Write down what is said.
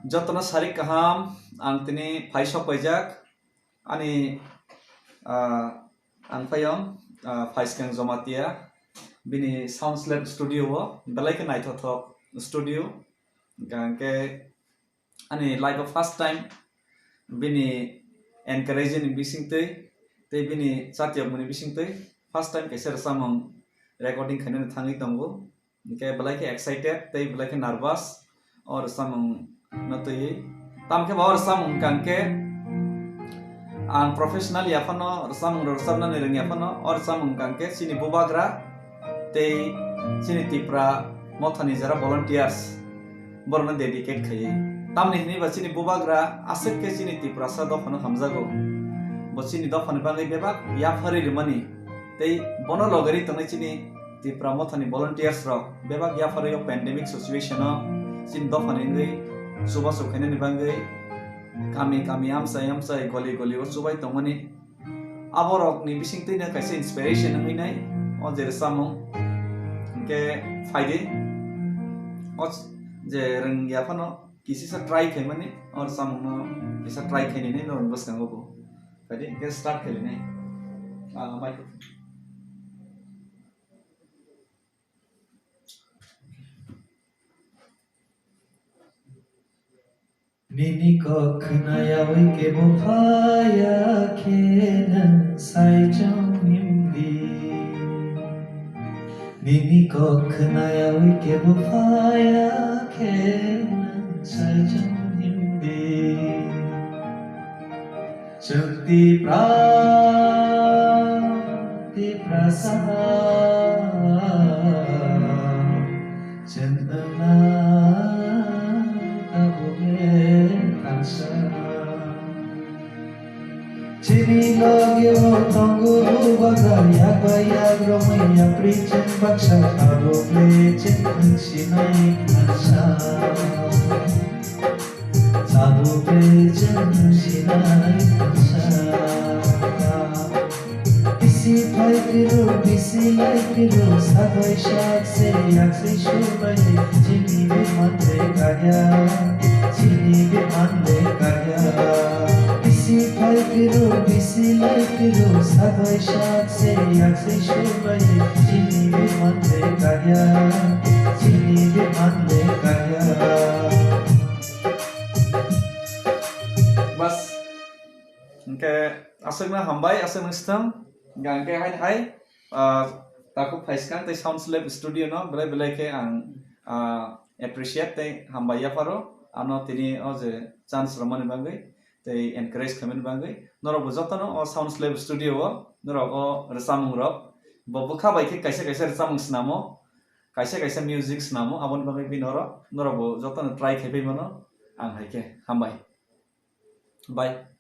Jotona sari kaham ang tini paisok pajak ani ang payong paiskang zomatia bini Sounds Lab studio wo belai ke naitotok studio gangke ani live of first time bini encouraging bising tei bini satya muni bising tei first time kaisa samong recording khane thangi tongo ke belai ke excited tei belai ke nervous or samong natoi tamke bawar samong gangke ang professional yapano samong rosarna ne rengi yapano or samong gangke sini bubagra tei sini tipra mothani jara volunteers borna dedicate khaye tamni hini ba sini bubagra asek ke sini tipra sa dofano hamjago bo sini dofano bangai bebak ya phari mani tei bono logari tone sini tipra mothani volunteers rok bebak ya phari yo pandemic situation no sini dofano ngai suba sukhane ni bangai kami amsai goli o subai tongani aborok ni bising tei na kaisa inspiration ngai nai o jer samong ke faide o je reng ya phano kisi sa try khai mani or samong no kisa try khai ni no bas kango ko faide ke start khai ni mic Nini ko khnaya oi ke bofaya khenan sai chong himdi Nini ko khnaya oi ke bofaya khenan sai chong himdi Shakti prasad Chandana Chini lagyo tanguru bagai abayak romai apricen baksa abo plecen sinai kansa abo plecen sinai kansa bisi phai kiro sabai shak se yakse shubai chini be manle kaya chini be manle kaya bisi lai kiro sabai shak se yakse shubai chini be manle kaya chini be manle kaya bas ke asakna hambai asakna stang gangke hai taku paiskang tei Sounds Lab studio no belai ke ang appreciate tei hambai ya paro ano tini o je chance romani bangai tei encourage khamen bangai norok jotono o Sounds Lab studio o norok o resamung rok bo bukha bai ke kaisa resamung snamo kaisa music snamo abon bangai bi norok bo jotono try khebai mano ang hai ke hambai bye